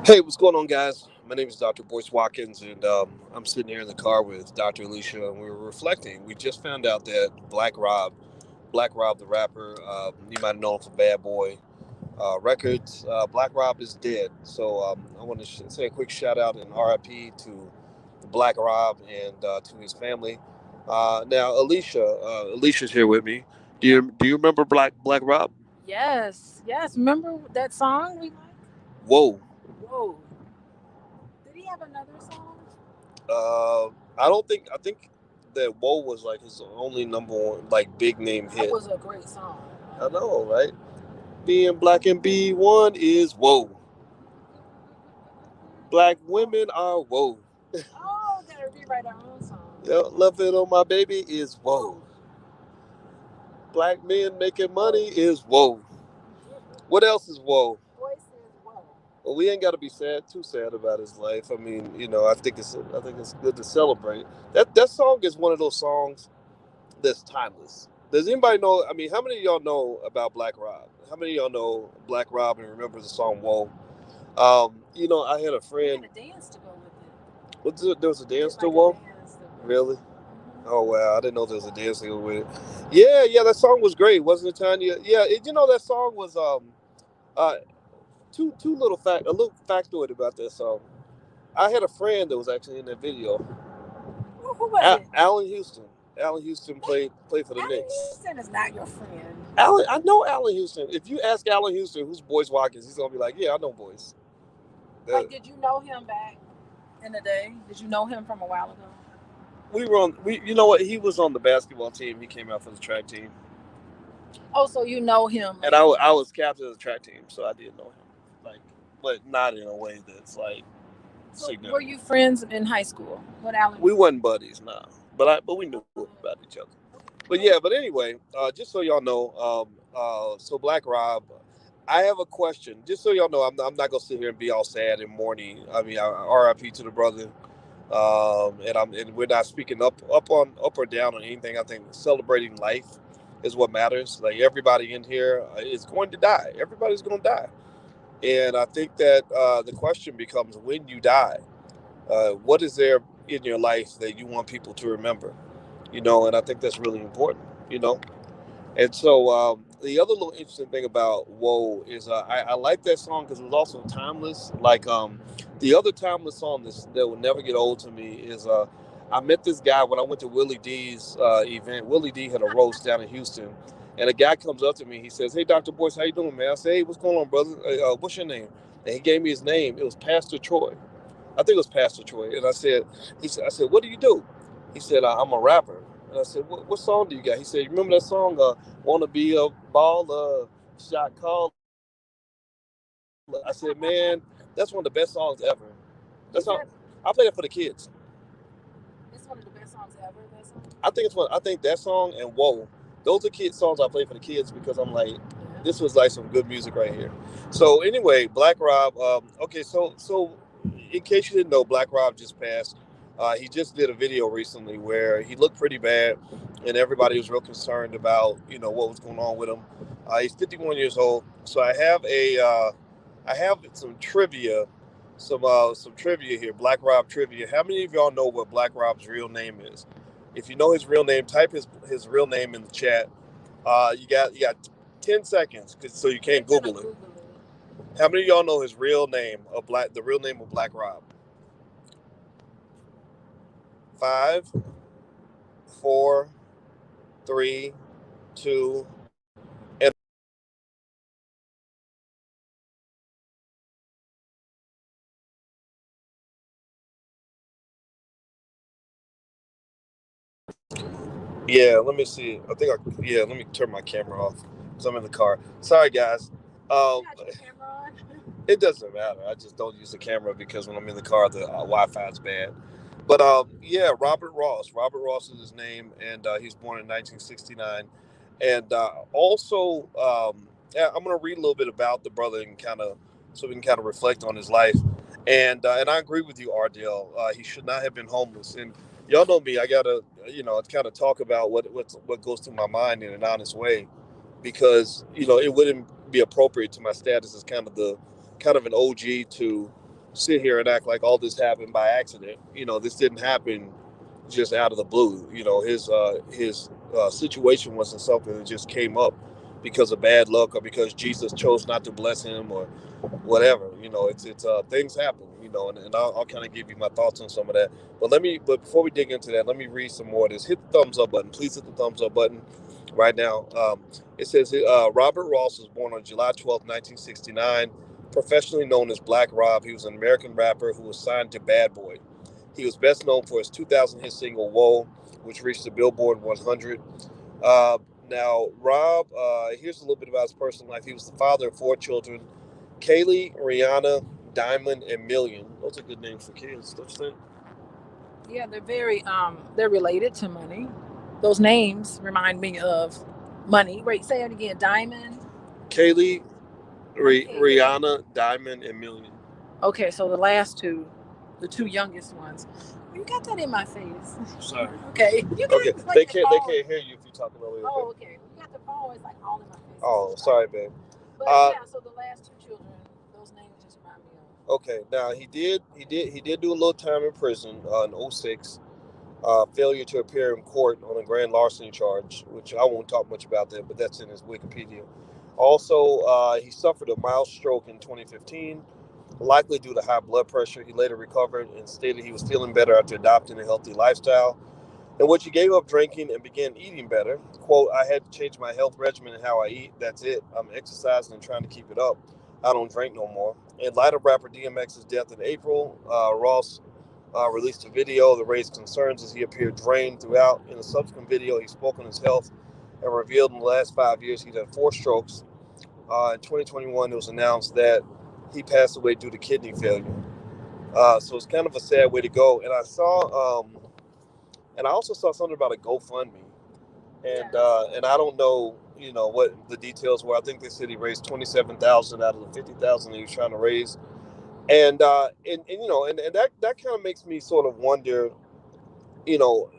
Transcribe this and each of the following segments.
Hey, what's going on, guys? My name is Dr. Boyce Watkins, and I'm sitting here in the car with Dr. Alicia, and we were reflecting. We just found out that Black Rob, the rapper, you might have known him from Bad Boy Records. Black Rob is dead. So I want to say a quick shout out and RIP to the Black Rob and to his family. Now, Alicia's here with me. Do you remember Black Rob? Yes, yes. Remember that song we like? Whoa. Whoa. Did he have another song? Uh, I don't think. I think that "Whoa" was like his only number one, like big name That hit. was a great song. I know, right? Being black and B1 is whoa. Black women are whoa. Oh, gotta rewrite our own song. Yo, love it on my baby is whoa. Whoa. Black men making money is whoa. What else is whoa? Boy says whoa. Well, we ain't got to be too sad about his life. I mean, I think it's good to celebrate. That song is one of those songs that's timeless. Does anybody know? I mean, how many of y'all know about Black Rob? How many of y'all know Black Rob and remember the song "Whoa"? I had a We friend. had a dance to go with it. There was a We dance did to like a "Whoa"? dance. Really? Oh wow, I didn't know there was a dance to go with it. Yeah, yeah, that song was great, wasn't it, Tanya? Yeah, that song was uh two little fact a little factoid about that song. I had a friend that was actually in that video. Who was it? Allen Houston. Allen Houston played for the Allen Knicks. Houston is not your friend. I know Allen Houston. If you ask Allen Houston who's Boyce Watkins, he's gonna be like, "Yeah, I know Boyce." Like, That did you know him back in the day? Did you know him from a while ago? we were on. We You know what? He was on the basketball team. He came out for the track team, Oh, so you know him. and Like, I was captain of the track team, so I did know him. Like, but not in a way that's like so were significant. you friends in high school? What Allen? We wasn't buddies, nah. But we knew about each other. But yeah, but anyway, just so y'all know, so Black Rob, I have a question. Just so y'all know, I'm not gonna sit here and be all sad and mourning. I mean, R.I.P. to the brother. And we're not speaking up or down on anything. I think celebrating life is what matters. Like everybody in here is going to die. Everybody's going to die, and I think that the question becomes when you die, what is there in your life that you want people to remember? And I think that's really important. And so the other little interesting thing about "Whoa" is I like that song because it was also timeless. Like the other timeless song that will never get old to me is I met this guy when I went to Willie D's event. Willie D had a roast down in Houston, and a guy comes up to me. He says, "Hey, Dr. Boyce, how you doing, man?" I say, "Hey, what's going on, brother? What's your name?" And he gave me his name. It was Pastor Troy. I think it was Pastor Troy. And I said, "What do you do?" He said, "I'm a rapper." And I said, "What song do you got?" He said, "You remember that song, Wanna Be a Baller, Shot Caller?" I said, "Man, that's one of the best songs ever." That's You all. said I play that for the kids. it's one of the best songs ever. That song. I think that song and Whoa, those are kid songs I play for the kids because I'm like, Yeah. this was like some good music right here. So anyway, Black Rob. Okay, so in case you didn't know, Black Rob just passed. He just did a video recently where he looked pretty bad, and everybody was real concerned about what was going on with him. He's 51 years old. So I have some trivia, some trivia here. Black Rob trivia. How many of y'all know what Black Rob's real name is? If you know his real name, type his real name in the chat. You got 10 seconds, so you They're can't gonna Google it. Google it. How many of y'all know his real name of the real name of Black Rob? Five, four, three, two, and yeah. Let me see. Let me turn my camera off because I'm in the car. Sorry, guys. You Um, got your camera on. it doesn't matter. I just don't use the camera because when I'm in the car, the Wi-Fi is bad. But yeah, Robert Ross. Robert Ross is his name, and he's born in 1969. And also, yeah, I'm going to read a little bit about the brother and so we can kind of reflect on his life. And I agree with you, Ardell. He should not have been homeless. And y'all know me. I gotta kind of talk about what goes through my mind in an honest way, because it wouldn't be appropriate to my status as kind of an OG to sit here and act like all this happened by accident. This didn't happen just out of the blue. His situation wasn't something that just came up because of bad luck or because Jesus chose not to bless him or whatever. It's things happen. And I'll kind of give you my thoughts on some of that. But before we dig into that, let me read some more of this. Hit the thumbs up button, please. Hit the thumbs up button right now. It says Robert Ross was born on July 12th, 1969. Professionally known as Black Rob, he was an American rapper who was signed to Bad Boy. He was best known for his 2000 hit single "Whoa," which reached the Billboard 100. Uh, Now, Rob, here's a little bit about his personal life. He was the father of four children: Kaylee, Rihanna, Diamond, and Million. Those are good names for kids, don't you think? Yeah, they're related to money. Those names remind me of money. Wait, say it again. Diamond. Kaylee, Okay. Rihanna, Diamond, and Million. Okay, so the last two, the two youngest ones. You got that in my face. Sorry. Okay. You Okay. got like They can't hear you if you're talking over here. Oh, okay. You got the phone. It's like all in my face. Oh, sorry, babe. But yeah, so the last two children, those names just remind me of. Okay. Now he did do a little time in prison in '06. Failure to appear in court on a grand larceny charge, which I won't talk much about that, but that's in his Wikipedia. Also, he suffered a mild stroke in 2015, likely due to high blood pressure. He later recovered and stated he was feeling better after adopting a healthy lifestyle, in which he gave up drinking and began eating better. Quote, I had to change my health regimen and how I eat. That's it. I'm exercising and trying to keep it up. I don't drink no more. In light of rapper DMX's death in April, Ross released a video that raised concerns as he appeared drained throughout. In a subsequent video, he spoke on his health and revealed in the last 5 years he'd had four strokes. In 2021, it was announced that he passed away due to kidney failure. So it's kind of a sad way to go. And I also saw something about a GoFundMe, and I don't know, what the details were. I think they said he raised 27,000 out of the 50,000 he was trying to raise, and that kind of makes me sort of wonder,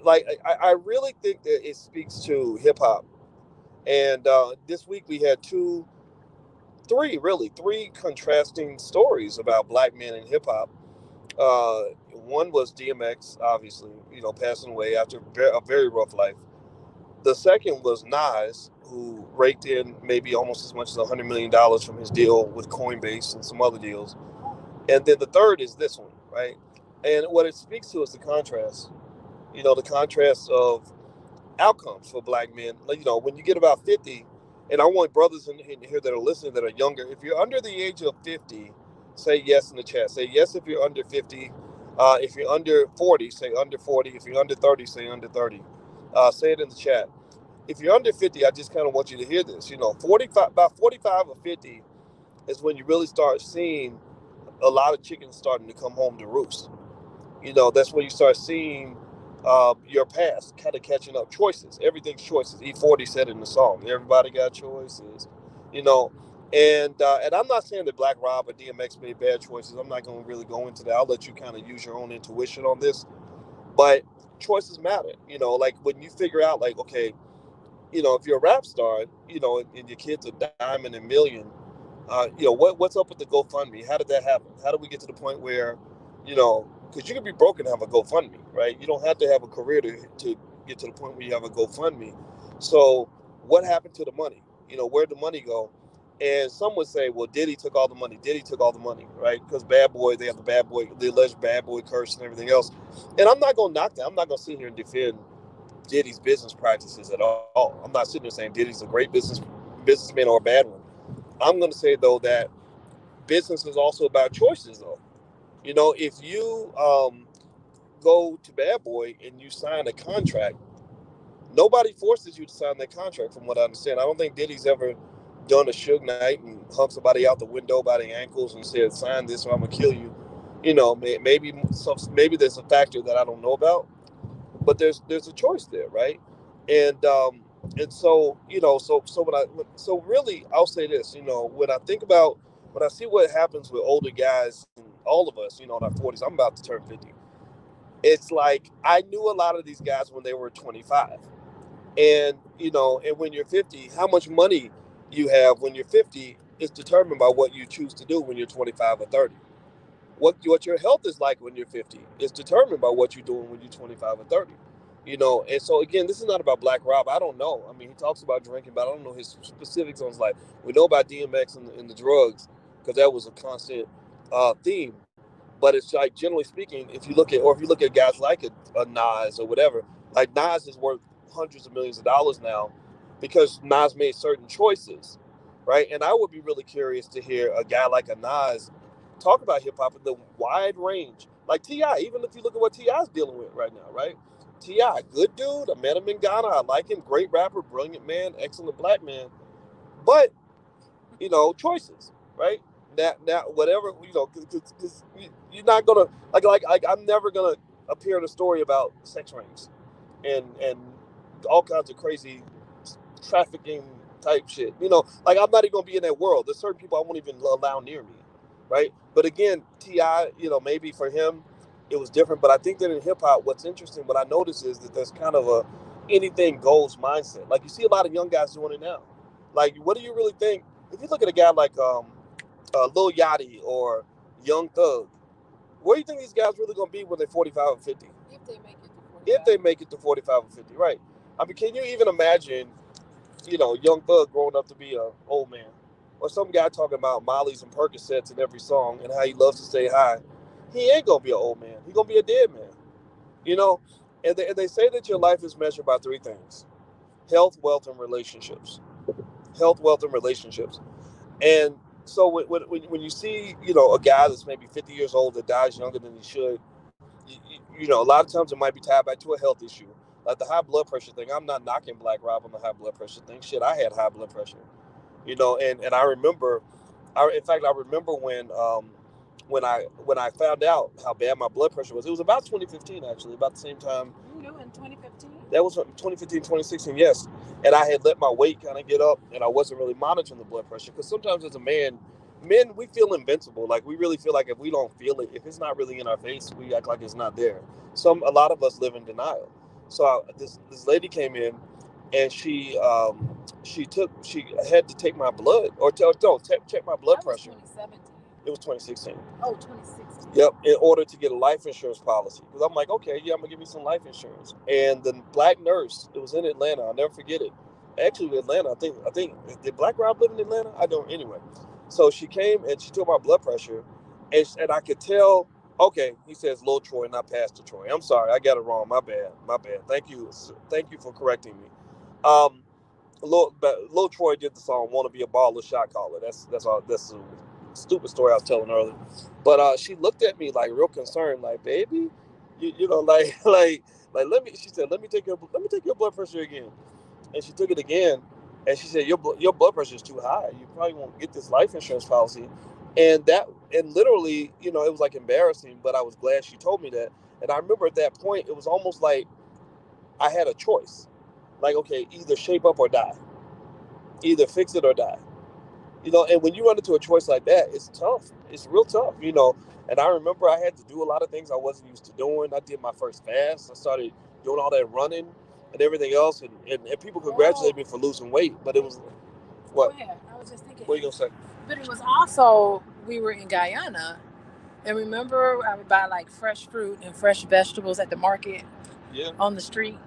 like I really think that it speaks to hip hop. And this week we had three contrasting stories about black men in hip hop. One was DMX, obviously, passing away after a very rough life. The second was Nas, who raked in maybe almost as much as $100 million from his deal with Coinbase and some other deals. And then the third is this one, right? And what it speaks to is the contrast. The contrast of outcomes for black men. Like, when you get about 50, and I want brothers in here that are listening that are younger, if you're under the age of 50, say yes in the chat. Say yes if you're under 50. If you're under 40, say under 40. If you're under 30, say under 30. Say it in the chat. If you're under 50, I just kind of want you to hear this. 45, about 45 or 50 is when you really start seeing a lot of chickens starting to come home to roost. That's when you start seeing your past kind of catching up. Choices, everything's choices. E40 said in the song, everybody got choices, you know. And I'm not saying that Black Rob or DMX made bad choices. I'm not going to really go into that. I'll let you kind of use your own intuition on this. But choices matter, like when you figure out, like, okay, if you're a rap star, and your kids are diamond and million, what's up with the GoFundMe? How did that happen? How did we get to the point where, because you can be broke and have a GoFundMe, right? You don't have to have a career to get to the point where you have a GoFundMe. So what happened to the money? Where'd the money go? And some would say, well, Diddy took all the money. Diddy took all the money, right? Because Bad Boy, they have the alleged Bad Boy curse and everything else. And I'm not going to knock that. I'm not going to sit here and defend Diddy's business practices at all. I'm not sitting there saying Diddy's a great businessman or a bad one. I'm going to say though that business is also about choices. Though, if you go to Bad Boy and you sign a contract, nobody forces you to sign that contract. From what I understand, I don't think Diddy's ever done a Suge Knight and hung somebody out the window by the ankles and said, "Sign this or I'm gonna kill you." Maybe there's a factor that I don't know about, but there's a choice there, right? And and so so really I'll say this, when I see what happens with older guys and all of us, in our 40s. I'm about to turn 50. It's like I knew a lot of these guys when they were 25, and when you're 50, how much money you have when you're 50 is determined by what you choose to do when you're 25 or 30. What your health is like when you're 50 is determined by what you're doing when you're 25 or 30. And so again, this is not about Black Rob. I don't know. I mean, he talks about drinking, but I don't know his specifics on his life. We know about DMX and the drugs because that was a constant theme. But it's like, generally speaking, if you look at guys like a Nas or whatever, like Nas is worth hundreds of millions of dollars now because Nas made certain choices, right? And I would be really curious to hear a guy like a Nas talk about hip hop in the wide range, like Ti. Even if you look at what Ti's dealing with right now, right? Ti, good dude. I met him in Ghana. I like him. Great rapper, brilliant man, excellent black man. But choices, right? Now, whatever, because you're not gonna like I'm never gonna appear in a story about sex rings and all kinds of crazy trafficking type shit. Like I'm not even gonna be in that world. There's certain people I won't even allow near me, right? But again, Ti, maybe for him it was different. But I think that in hip hop, what's interesting, what I notice is that there's kind of a anything goes mindset. Like you see a lot of young guys doing it now. Like, what do you really think? If you look at a guy like Lil Yachty or Young Thug, where do you think these guys really gonna be when they're 45 or 50? If they make it to 45. If they make it to 45 or 50, right? I mean, can you even imagine, Young Thug growing up to be a old man, or some guy talking about Molly's and Percocets in every song and how he loves to say hi? He ain't gonna be an old man. He gonna be a dead man, you know. And they say that your life is measured by three things: health, wealth, and relationships. Health, wealth, and relationships. And so when you see a guy that's maybe 50 years old that dies younger than he should, a lot of times it might be tied back to a health issue, like the high blood pressure thing. I'm not knocking Black Rob on the high blood pressure thing. Shit, I had high blood pressure, and I remember, in fact, I remember when I found out how bad my blood pressure was. It was about 2015, actually, about the same time. You knew in 2015? That was 2015, 2016, yes. And I had let my weight kind of get up, and I wasn't really monitoring the blood pressure because sometimes as a man, men, we feel invincible. Like we really feel like if we don't feel it, if it's not really in our face, we act like it's not there. A lot of us live in denial. So this lady came in, and she had to take my blood check my blood pressure. 2017. It was 2016. Oh, 2016. Yep, in order to get a life insurance policy. Because I'm like, okay, yeah, I'm gonna give me some life insurance. And the black nurse, it was in Atlanta. I'll never forget it. Actually, Atlanta. I think did Black Rob live in Atlanta? I don't. Anyway, so she came and she took my blood pressure, and I could tell. Okay, he says Lil Troy, not Pastor Troy. I'm sorry, I got it wrong. My bad. My bad. Thank you for correcting me. Um, Lil Troy did the song "Wanna Be a Baller Shot Caller." That's all. That's a stupid story I was telling earlier. But she looked at me like real concerned, like, baby, like let me. She said, let me take your blood pressure again, and she took it again, and she said, your blood pressure is too high. You probably won't get this life insurance policy, and literally, it was like embarrassing, but I was glad she told me that. And I remember at that point, it was almost like I had a choice, like, okay, either shape up or die, either fix it or die. And when you run into a choice like that, it's tough. It's real tough. And I remember I had to do a lot of things I wasn't used to doing. I did my first fast. I started doing all that running and everything else, and people congratulated me for losing weight. But it was what? Go ahead. I was just thinking. What are you gonna say? But it was also, we were in Guyana, and remember I would buy like fresh fruit and fresh vegetables at the market. Yeah. On the street,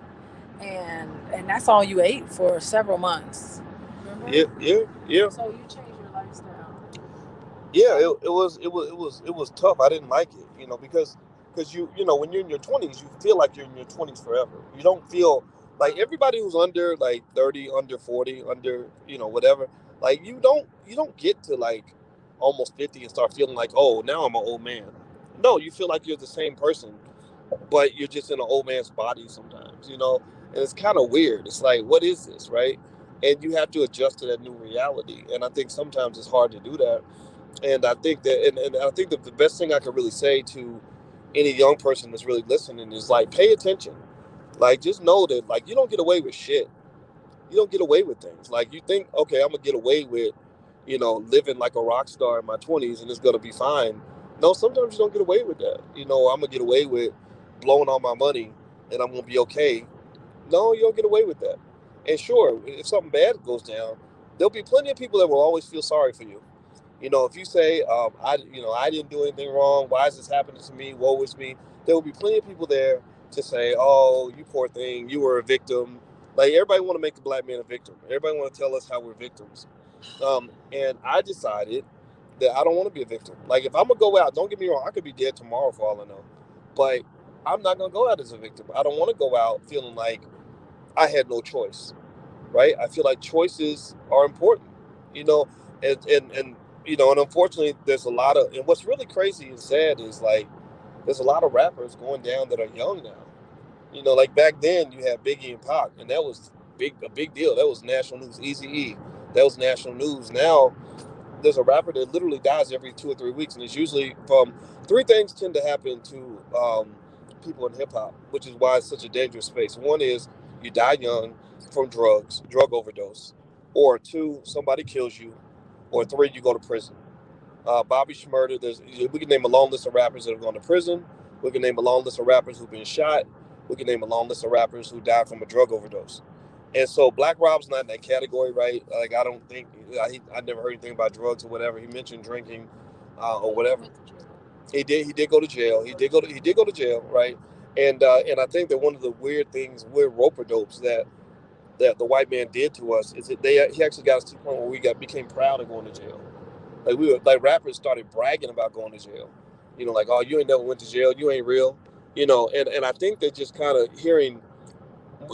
and that's all you ate for several months. Remember? Yeah. So you changed your lifestyle. Yeah, it was tough. I didn't like it, because when you're in your 20s, you feel like you're in your 20s forever. You don't feel like everybody who's under like 30, under 40, under whatever. Like you don't get to like almost 50 and start feeling like, oh, now I'm an old man. No, you feel like you're the same person, but you're just in an old man's body sometimes. And it's kind of weird. It's like, what is this, right? And you have to adjust to that new reality. And I think sometimes it's hard to do that. And I think that, and I think that the best thing I could really say to any young person that's really listening is like, pay attention. Like, just know that, like, you don't get away with shit. You don't get away with things. Like, you think, okay, I'm gonna get away with, living like a rock star in my 20s and it's gonna be fine. No, sometimes you don't get away with that. I'm gonna get away with blowing all my money and I'm gonna be okay. No, you don't get away with that. And sure, if something bad goes down, there'll be plenty of people that will always feel sorry for you. If you say, I didn't do anything wrong. Why is this happening to me? Woe is me. There will be plenty of people there to say, oh, you poor thing, you were a victim. Like everybody want to make the black man a victim. Everybody want to tell us how we're victims. And I decided that I don't want to be a victim. Like if I'm gonna go out, don't get me wrong, I could be dead tomorrow for all I know, but I'm not gonna go out as a victim. I don't want to go out feeling like I had no choice, right? I feel like choices are important, you know, and unfortunately, there's a lot of, and what's really crazy and sad is like there's a lot of rappers going down that are young now. Like back then you had Biggie and Pac, and that was a big deal. That was national news. Easy E, that was national news. Now there's a rapper that literally dies every 2 or 3 weeks, and it's usually from three things tend to happen to people in hip hop, which is why it's such a dangerous space. One is you die young from drug overdose, or two, somebody kills you, or three, you go to prison. Bobby Shmurda, we can name a long list of rappers that have gone to prison. We can name a long list of rappers who've been shot. We can name a long list of rappers who died from a drug overdose. And so Black Rob's not in that category, right? Like I don't think I never heard anything about drugs or whatever. He mentioned drinking or whatever. He did. He did go to jail. He did go to jail, right? And I think that one of the weird roper dopes that the white man did to us is that he actually got us to the point where we became proud of going to jail. Like we were like rappers started bragging about going to jail. Like, oh, you ain't never went to jail, you ain't real. And I think that just kind of hearing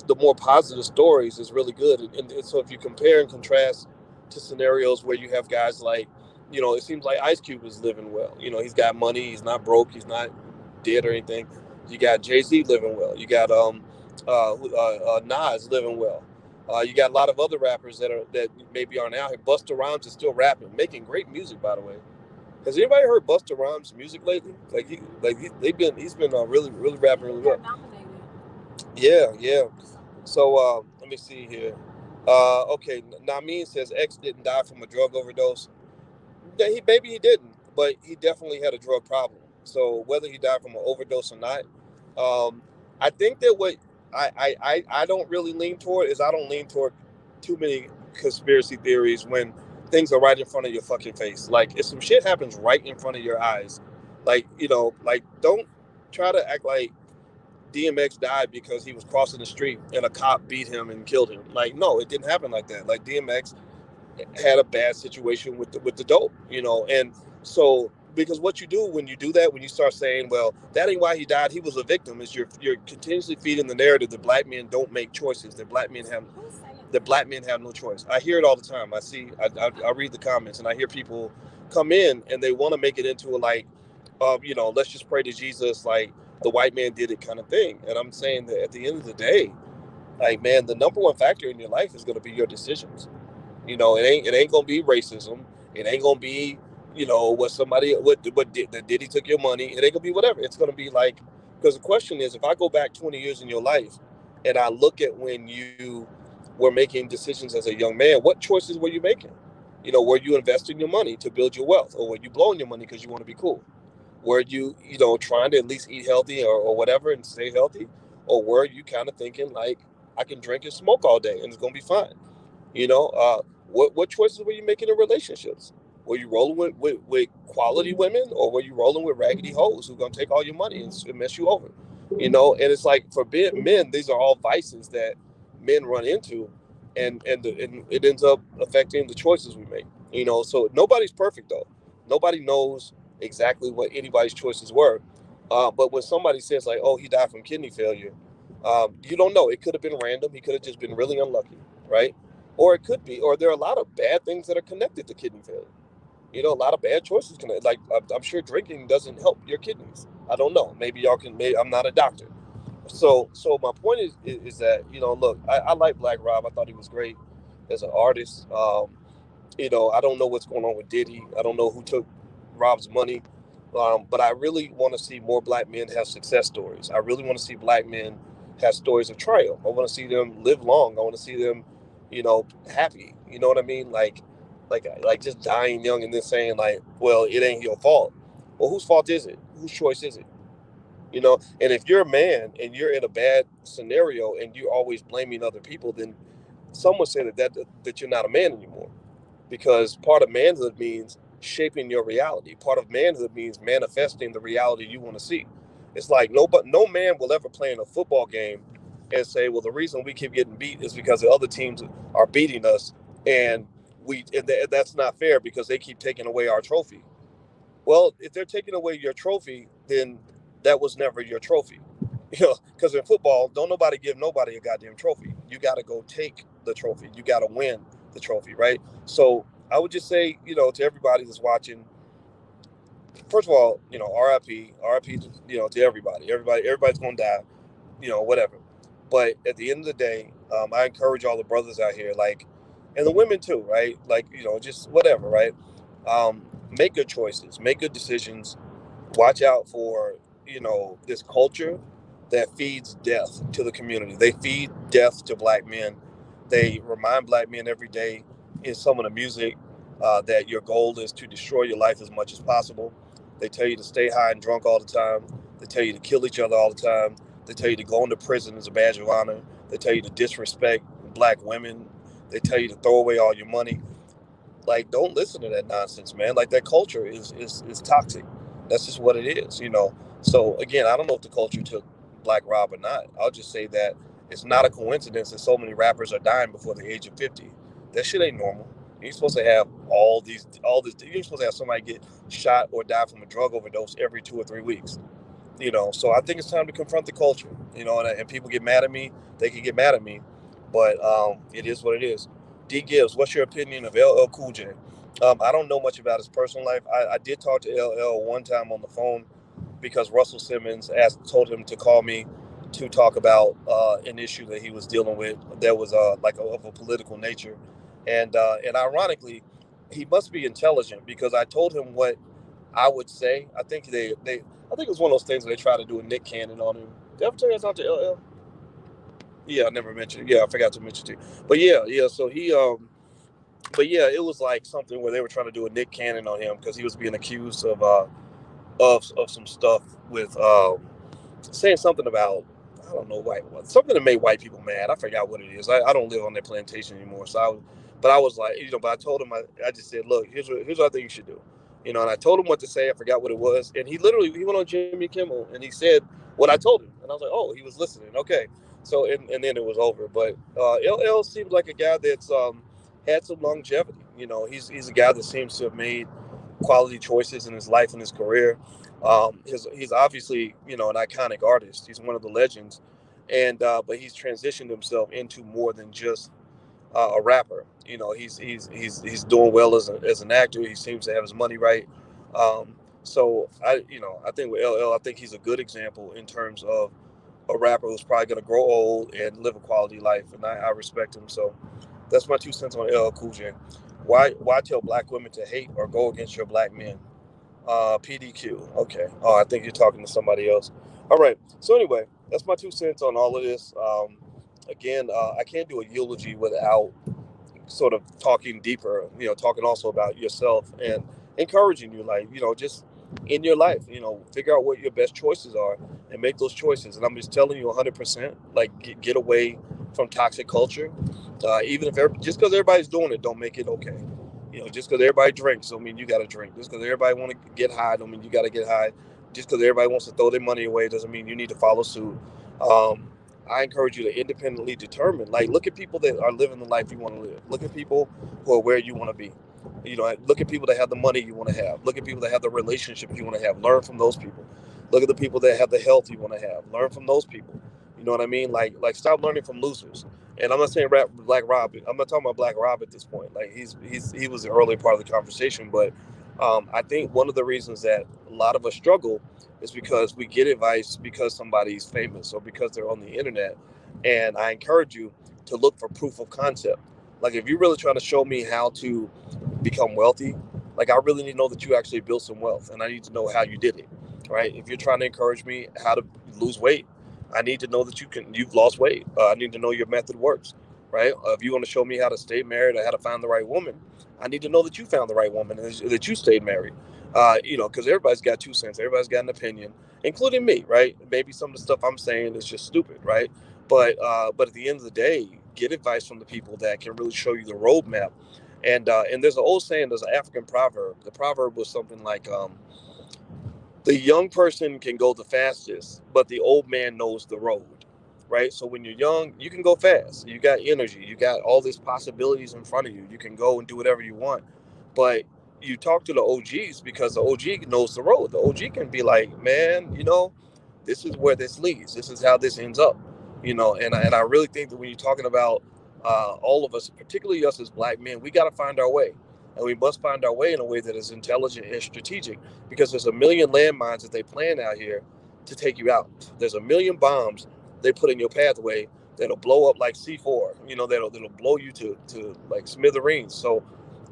the more positive stories is really good. And so if you compare and contrast to scenarios where you have guys like, it seems like Ice Cube is living well. He's got money, he's not broke, he's not dead or anything. You got Jay-Z living well. You got Nas living well. You got a lot of other rappers that maybe aren't out here. Busta Rhymes is still rapping, making great music, by the way. Has anybody heard Busta Rhymes' music lately? He's been really really rapping really well. Yeah, yeah. So let me see here. Okay, Namin says X didn't die from a drug overdose. Yeah, maybe he didn't, but he definitely had a drug problem. So whether he died from an overdose or not, I think that what I don't really lean toward is I don't lean toward too many conspiracy theories when things are right in front of your fucking face. Like if some shit happens right in front of your eyes, like don't try to act like DMX died because he was crossing the street and a cop beat him and killed him. Like no, it didn't happen like that. Like DMX had a bad situation with the dope, and so because what you do when you do that, when you start saying, well, that ain't why he died, he was a victim, is you're continuously feeding the narrative that black men don't make choices, that black men have no choice. I hear it all the time. I read the comments and I hear people come in and they want to make it into a like, let's just pray to Jesus, like the white man did it kind of thing. And I'm saying that at the end of the day, like man, the number one factor in your life is going to be your decisions. It ain't gonna be racism. It ain't gonna be, what did he took your money. It ain't gonna be whatever. It's gonna be like, because the question is, if I go back 20 years in your life, and I look at when you were making decisions as a young man, what choices were you making? Were you investing your money to build your wealth, or were you blowing your money because you want to be cool? Were you, trying to at least eat healthy or whatever and stay healthy, or were you kind of thinking like, I can drink and smoke all day and it's gonna be fine? You know, what choices were you making in relationships? Were you rolling with quality women, or were you rolling with raggedy hoes who are gonna take all your money and mess you over? And it's like for men, these are all vices that men run into, and it ends up affecting the choices we make. So nobody's perfect though. Nobody knows exactly what anybody's choices were. But when somebody says like, "Oh, he died from kidney failure," you don't know. It could have been random. He could have just been really unlucky, right? Or it could be, or there are a lot of bad things that are connected to kidney failure. A lot of bad choices connected. Like I'm sure drinking doesn't help your kidneys. I don't know. Maybe y'all can. Maybe I'm not a doctor. So my point is that look, I like Black Rob. I thought he was great as an artist. I don't know what's going on with Diddy. I don't know who took Rob's money. But I really want to see more black men have success stories. I really want to see black men have stories of triumph. I want to see them live long. I want to see them, happy. You know what I mean? Like just dying young and then saying like, well, it ain't your fault. Well, whose fault is it? Whose choice is it? And if you're a man and you're in a bad scenario and you're always blaming other people, then someone said that you're not a man anymore, because part of manhood means shaping your reality. Part of manhood means manifesting the reality you want to see. It's like no man will ever play in a football game and say, well, the reason we keep getting beat is because the other teams are beating us, and that's not fair because they keep taking away our trophy. Well, if they're taking away your trophy, then that was never your trophy. Because in football, don't nobody give nobody a goddamn trophy. You got to go take the trophy. You got to win the trophy, right? So I would just say, to everybody that's watching, first of all, RIP, RIP, to everybody. Everybody's gonna die, whatever. But at the end of the day, I encourage all the brothers out here, like, and the women too, right? Like, just whatever, right? Make good choices, make good decisions, watch out for this culture that feeds death to the community. They feed death to black men. They remind black men every day in some of the music that your goal is to destroy your life as much as possible. They tell you to stay high and drunk all the time. They tell you to kill each other all the time. They tell you to go into prison as a badge of honor. They tell you to disrespect black women. They tell you to throw away all your money. Like, don't listen to that nonsense, man. Like, that culture is toxic. That's just what it is. So again, I don't know if the culture took Black Rob or not. I'll just say that it's not a coincidence that so many rappers are dying before the age of 50. That shit ain't normal. You're supposed to have all this. You're supposed to have somebody get shot or die from a drug overdose every 2 or 3 weeks. So I think it's time to confront the culture. And people get mad at me. They can get mad at me, but it is what it is. D Gibbs, what's your opinion of LL Cool J? I don't know much about his personal life. I did talk to LL one time on the phone because Russell Simmons told him to call me to talk about an issue that he was dealing with that was of a political nature, and ironically, he must be intelligent because I told him what I would say. I think it was one of those things where they try to do a Nick Cannon on him. Did I ever tell you I talked to LL? Yeah, I never mentioned it. Yeah, I forgot to mention it. But yeah. So but yeah, it was like something where they were trying to do a Nick Cannon on him because he was being accused of some stuff with saying something about, I don't know, something that made white people mad. I forgot what it is. I don't live on that plantation anymore, so but I was like, but I told him, I just said, look, here's what I think you should do, and I told him what to say. I forgot what it was, and he went on Jimmy Kimmel and he said what I told him, and I was like, oh, he was listening, okay. So and then it was over. But LL seems like a guy that's had some longevity. He's a guy that seems to have made quality choices in his life and his career. He's obviously an iconic artist. He's one of the legends, and but he's transitioned himself into more than just a rapper. He's doing well as an actor. He seems to have his money right. So I think with LL, I think he's a good example in terms of a rapper who's probably going to grow old and live a quality life, and I respect him. So that's my 2 cents on LL Cool J. Why tell black women to hate or go against your black men? PDQ. Okay. Oh, I think you're talking to somebody else. All right. So anyway, that's my 2 cents on all of this. Again, I can't do a eulogy without sort of talking deeper. Talking also about yourself and encouraging you, like just in your life. Figure out what your best choices are and make those choices. And I'm just telling you, 100%. Like get away from toxic culture. Even if just because everybody's doing it, don't make it okay. Just because everybody drinks, don't mean you got to drink. Just because everybody want to get high, don't mean you got to get high. Just because everybody wants to throw their money away, doesn't mean you need to follow suit. Um, I encourage you to independently determine. Like, look at people that are living the life you want to live. Look at people who are where you want to be. Look at people that have the money you want to have. Look at people that have the relationships you want to have. Learn from those people. Look at the people that have the health you want to have. Learn from those people. You know what I mean? Like stop learning from losers. And I'm not saying Black Rob. I'm not talking about Black Rob at this point. Like he was the early part of the conversation, but I think one of the reasons that a lot of us struggle is because we get advice because somebody's famous or because they're on the internet. And I encourage you to look for proof of concept. Like if you're really trying to show me how to become wealthy, like I really need to know that you actually built some wealth, and I need to know how you did it. Right? If you're trying to encourage me how to lose weight, I need to know that you've lost weight. I need to know your method works, right? If you want to show me how to stay married or how to find the right woman, I need to know that you found the right woman and that you stayed married. Because everybody's got 2 cents, everybody's got an opinion, including me, right? Maybe some of the stuff I'm saying is just stupid, right? But at the end of the day, get advice from the people that can really show you the roadmap And there's an old saying, there's an African proverb. The proverb was something like, the young person can go the fastest, but the old man knows the road. Right. So when you're young, you can go fast. You got energy. You got all these possibilities in front of you. You can go and do whatever you want. But you talk to the OGs because the OG knows the road. The OG can be like, man, this is where this leads. This is how this ends up. And I really think that when you're talking about all of us, particularly us as black men, we got to find our way. And we must find our way in a way that is intelligent and strategic, because there's a million landmines that they plan out here to take you out. There's a million bombs they put in your pathway that'll blow up like C4, that'll blow you to like smithereens. So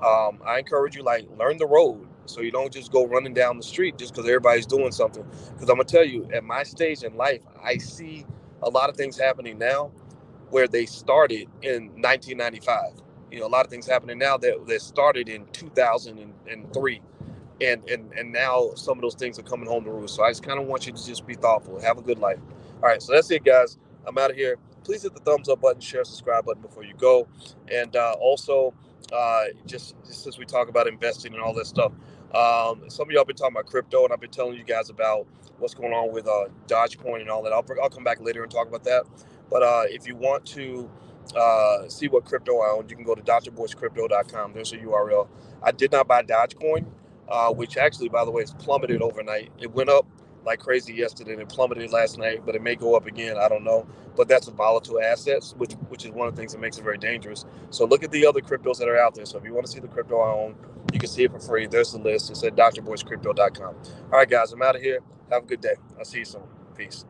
I encourage you, like, learn the road so you don't just go running down the street just because everybody's doing something. Because I'm gonna tell you, at my stage in life, I see a lot of things happening now where they started in 1995. A lot of things happening now that started in 2003, and now some of those things are coming home to roost. So I just kind of want you to just be thoughtful, have a good life. All right, so that's it, guys. I'm out of here. Please hit the thumbs up button, share, subscribe button before you go, and also just as we talk about investing and all this stuff. Some of y'all been talking about crypto, and I've been telling you guys about what's going on with Dogecoin and all that. I'll come back later and talk about that. But if you want to see what crypto I own, you can go to drboyscrypto.com. There's a URL. I did not buy Dogecoin, which actually, by the way, has plummeted overnight. It went up like crazy yesterday and it plummeted last night, but it may go up again. I don't know. But that's a volatile assets, which is one of the things that makes it very dangerous. So look at the other cryptos that are out there. So if you want to see the crypto I own, you can see it for free. There's the list. It's at drboyscrypto.com. All right, guys, I'm out of here. Have a good day. I'll see you soon. Peace.